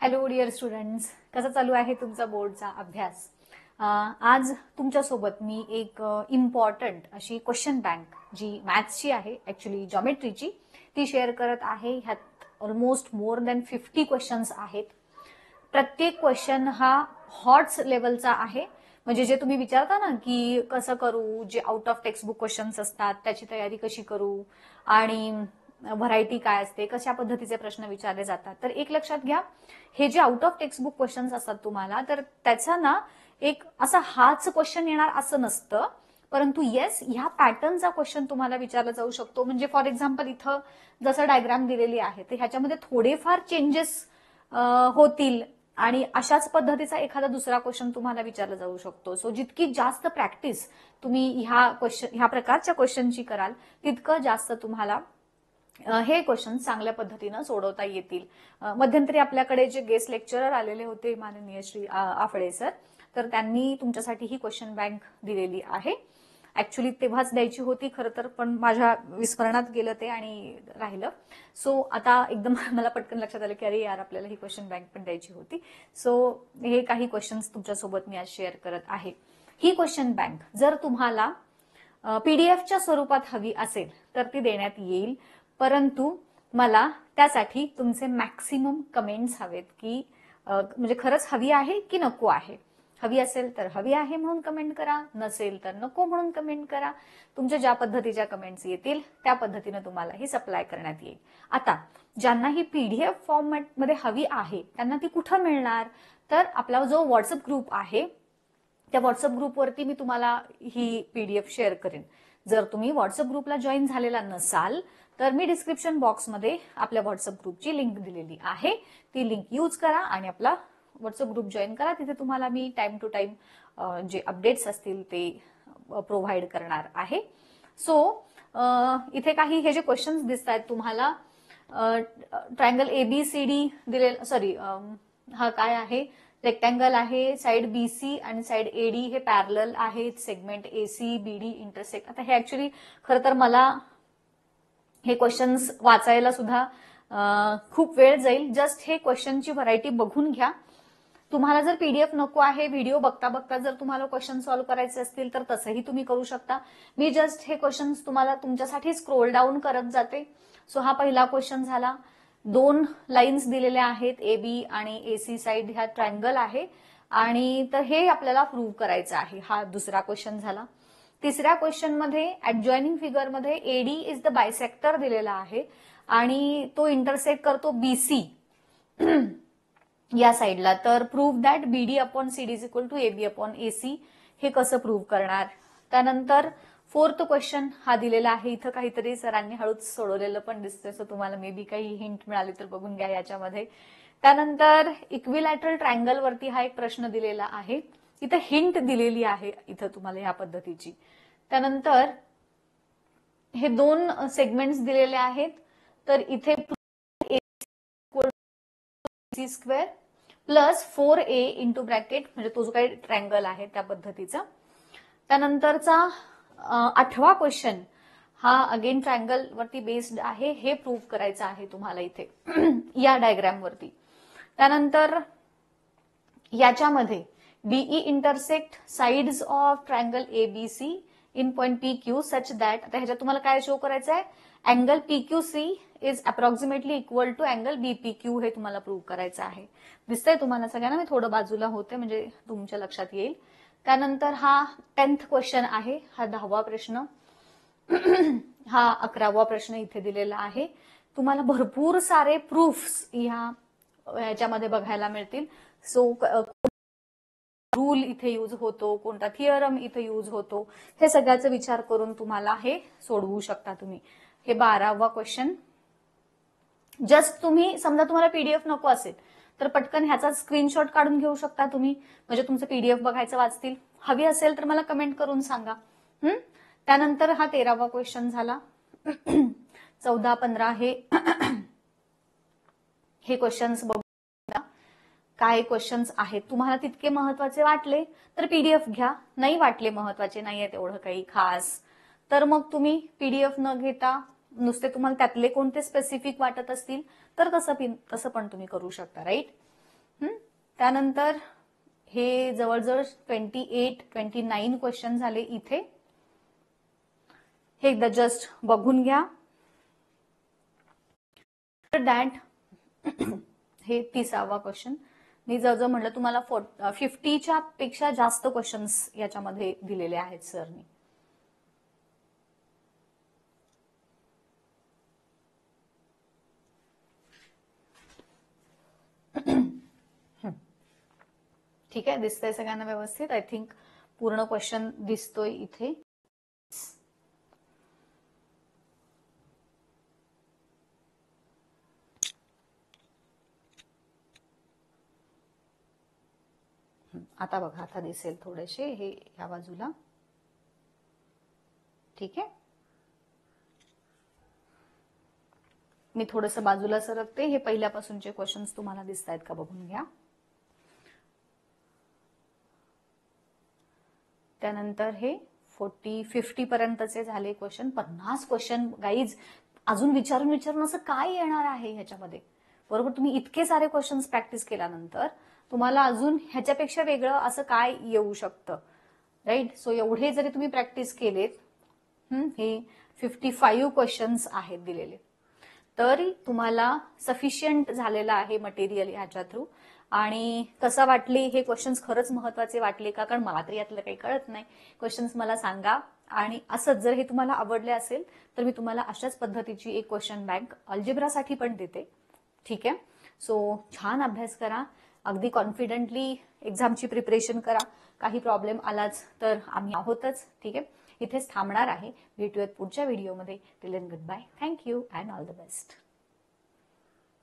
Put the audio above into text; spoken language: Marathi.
हॅलो डिअर स्टुडंट्स, कसा चालू आहे तुमचा बोर्डचा अभ्यास? आज तुमच्यासोबत मी एक इम्पॉर्टंट अशी क्वेश्चन बँक जी मॅथ्सची आहे, ऍक्च्युली जॉमेट्रीची, ती शेअर करत आहे. ह्यात ऑलमोस्ट मोर दॅन 50 क्वेश्चन्स आहेत. प्रत्येक क्वेश्चन हा हॉट्स लेवलचा आहे. म्हणजे जे तुम्ही विचारता ना की कसं करू, जे आउट ऑफ टेक्स्टबुक क्वेश्चन्स असतात त्याची तयारी कशी करू आणि व्हरायटी काय असते, कशा पद्धतीचे प्रश्न विचारले जातात, तर एक लक्षात घ्या, हे जे आउट ऑफ टेक्स्टबुक क्वेश्चन्स असतात तुम्हाला, तर त्याचा ना एक असा हाच क्वेश्चन येणार असं नसतं, परंतु येस ह्या पॅटर्नचा क्वेश्चन तुम्हाला विचारला जाऊ शकतो. म्हणजे फॉर एक्झाम्पल इथं जसं डायग्राम दिलेली आहे तर ह्याच्यामध्ये थोडेफार चेंजेस होतील आणि अशाच पद्धतीचा एखादा दुसरा क्वेश्चन तुम्हाला विचारला जाऊ शकतो. सो जितकी जास्त प्रॅक्टिस तुम्ही ह्या प्रकारच्या क्वेश्चनची कराल तितकं जास्त तुम्हाला हे क्वेश्चन चांगल्या पद्धतीनं सोडवता येतील. मध्यंतरी आपल्याकडे जे गेस्ट लेक्चरर आलेले होते माननीय श्री आफळे सर, तर त्यांनी तुमच्यासाठी ही क्वेश्चन बँक दिलेली आहे. ऍक्च्युली तेव्हाच द्यायची होती खरं तर, पण माझ्या विस्मरणात गेलं ते आणि राहिलं. सो आता एकदम मला पटकन लक्षात आलं की अरे यार, आपल्याला ही क्वेश्चन बँक पण द्यायची होती. सो हे काही क्वेश्चन्स तुमच्यासोबत मी आज शेअर करत आहे. ही क्वेश्चन बँक जर तुम्हाला पीडीएफच्या स्वरूपात हवी असेल तर ती देण्यात येईल, परंतु मला त्यासाठी तुमचे मॅक्सिमम कमेंट्स हवेत की म्हणजे खरंच हवी आहे की नको आहे. हवी असेल तर हवी आहे म्हणून कमेंट करा, नसेल तर नको म्हणून कमेंट करा. तुमच्या ज्या पद्धतीच्या कमेंट्स येतील त्या पद्धतीने तुम्हाला ही सप्लाय करण्यात येईल. आता ज्यांना ही पीडीएफ फॉर्मॅटमध्ये हवी आहे त्यांना ती कुठं मिळणार? तर आपला जो व्हॉट्सअप ग्रुप आहे त्या व्हॉट्सअप ग्रुपवरती मी तुम्हाला ही पीडीएफ शेअर करेन. जर तुम्ही व्हॉट्सअप ग्रुपला जॉईन झालेला नसाल तर मी डिस्क्रिप्शन बॉक्समध्ये आपल्या व्हॉट्सअप ग्रुपची लिंक दिलेली आहे. ती लिंक यूज करा आणि आपला व्हॉट्सअप ग्रुप जॉईन करा. तिथे तुम्हाला मी टाइम टू टाइम जे अपडेट्स असतील ते प्रोव्हाइड करणार आहे. सो इथे काही हे जे क्वेश्चन्स दिसत आहेत तुम्हाला, ट्रायंगल एबीसीडी दिलेलं, सॉरी हा काय आहे, रेक्टँगल आहे, साइड बीसी आणि साइड एडी हे पॅरलल आहेत, सेगमेंट एसी बीडी इंटरसेक्ट. आता हे ऍक्च्युली खरं तर मला हे क्वेश्चन्स वाचायला सुद्धा खूप वेळ जाईल. जस्ट हे क्वेश्चनची व्हरायटी बघून घ्या. तुम्हाला जर पीडीएफ नको आहे, व्हिडिओ बघता बघता जर तुम्हाला क्वेश्चन सॉल्व्ह करायचे असतील तर तसंही तुम्ही करू शकता. मी जस्ट हे क्वेश्चन्स तुम्हाला तुमच्यासाठी स्क्रोल डाऊन करत जाते. सो हा पहिला क्वेश्चन झाला. 2 लाईन्स दिलेल्या आहेत, ए बी आणि एसी साइड ह्या ट्रायंगल आहे आणि तर हे आपल्याला प्रूव्ह करायचं आहे. हा दुसरा क्वेश्चन झाला. तिसऱ्या क्वेश्चन मध्ये ऍडजॉइनिंग फिगर मध्ये एडी इज द बायसेक्टर दिलेला आहे आणि तो इंटरसेक्ट करतो बीसी या साइडला. तर prove that BD upon CD is equal to AB upon AC. हे कसं प्रूव्ह करणार? त्यानंतर फोर्थ क्वेश्चन हा दिलेला आहे. इथं काहीतरी सरांनी हळूच सोडवलेलं पण दिसतंय, सो तुम्हाला मे बी काही हिंट मिळाली तर बघून घ्या याच्यामध्ये. त्यानंतर इक्विलॅटरल ट्रायंगल वरती हा एक प्रश्न दिलेला आहे. इथं हिंट दिलेली आहे इथं तुम्हाला या पद्धतीची. त्यानंतर हे 2 सेगमेंट्स दिलेले आहेत. तर इथे square plus 4a into bracket, म्हणजे तो जो काही ट्रायंगल आहे त्या पद्धतीचा. त्यानंतरचा 8वा क्वेश्चन हा अगेन ट्रायंगल वरती बेस्ड आहे. हे प्रूव्ह करायचं आहे तुम्हाला इथे या डायग्राम वरती. त्यानंतर याच्यामध्ये DE intersect sides of triangle ABC in point P Q such that. आता ह्याच्यात तुम्हाला काय शो करायचं आहे? Angle P Q C is approximately equal to angle BPQ. हे तुम्हाला प्रूव्ह करायचं आहे. दिसतंय तुम्हाला सगळ्यांना? मी थोडं बाजूला होते म्हणजे तुमच्या लक्षात येईल. त्यानंतर हा 10th क्वेश्चन आहे. हा 10वा प्रश्न. हा 11वा प्रश्न इथे दिलेला आहे. तुम्हाला भरपूर सारे प्रूफ्स ह्याच्यामध्ये बघायला मिळतील. सो रूल इथे यूज होतो, कोणता थिअरम इथे यूज होतो, हे सगळ्याचा विचार करून तुम्हाला हे सोडवू शकता तुम्ही. हे 12वा क्वेश्चन. जस्ट तुम्ही समजा तुम्हाला पीडीएफ नको असेल तर पटकन ह्याचा स्क्रीनशॉट काढून घेऊ शकता तुम्ही, म्हणजे तुमचं पीडीएफ बघायचं वाचतील. हवी असेल तर मला कमेंट करून सांगा. त्यानंतर हा 13वा क्वेश्चन झाला. 14, 15 हे क्वेश्चन्स बघू. काय क्वेश्चन्स आहेत तुम्हाला तितके महत्वाचे वाटले तर पीडीएफ घ्या, नाही वाटले महत्वाचे नाहीये तेवढं काही खास तर मग तुम्ही पीडीएफ न घेता नुसते तुम्हाला त्यातले कोणते स्पेसिफिक वाटत असतील तर तसं पण तुम्ही करू शकता, राईट. त्यानंतर हे जवळजवळ 29 क्वेश्चन झाले इथे. हे एकदा जस्ट बघून घ्या. दॅट हे 30वा क्वेश्चन. मी जवळजवळ म्हटलं तुम्हाला 50च्या पेक्षा जास्त क्वेश्चन्स याच्यामध्ये दिलेले आहेत सरनी. ठीक आहे, दिसतंय सगळ्यांना व्यवस्थित? आय थिंक पूर्ण क्वेश्चन दिसतोय इथे. आता बघा, आता दिसेल थोडेसे हे या बाजूला. ठीक आहे, मी थोडस बाजूला सरकते. हे पहिल्यापासूनचे क्वेश्चन्स तुम्हाला दिसत आहेत का बघून घ्या. त्यानंतर हे 50 पर्यंतचे झाले क्वेश्चन. 50 क्वेश्चन गाईज, अजून विचारून असं काय येणार आहे ह्याच्यामध्ये, बरोबर? तुम्ही इतके सारे क्वेश्चन्स प्रॅक्टिस केल्यानंतर तुम्हाला अजून ह्याच्यापेक्षा वेगळं असं काय येऊ शकतं, राईट? सो एवढे जरी तुम्ही प्रॅक्टिस केलेत, हे 55 क्वेश्चन्स आहेत दिलेले, तरी तुम्हाला सफिशियंट झालेलं आहे मटेरियल ह्याच्या थ्रू. आणि कसं वाटले हे क्वेश्चन्स, खरंच महत्वाचे वाटले का? कारण मला तरी यातलं काही कळत नाही. क्वेश्चन्स मला सांगा. आणि असंच जर हे तुम्हाला आवडले असेल तर मी तुम्हाला अशाच पद्धतीची एक क्वेश्चन बँक अल्जेब्रासाठी पण देते. ठीक आहे, सो छान अभ्यास करा, अगदी कॉन्फिडेंटली एक्झामची प्रिपरेशन करा. काही प्रॉब्लेम आलाच तर आम्ही आहोतच. ठीक आहे, इथेच थांबणार आहे. भेटूयात पुढच्या व्हिडिओमध्ये. Till then good bye. Thank you and all the best.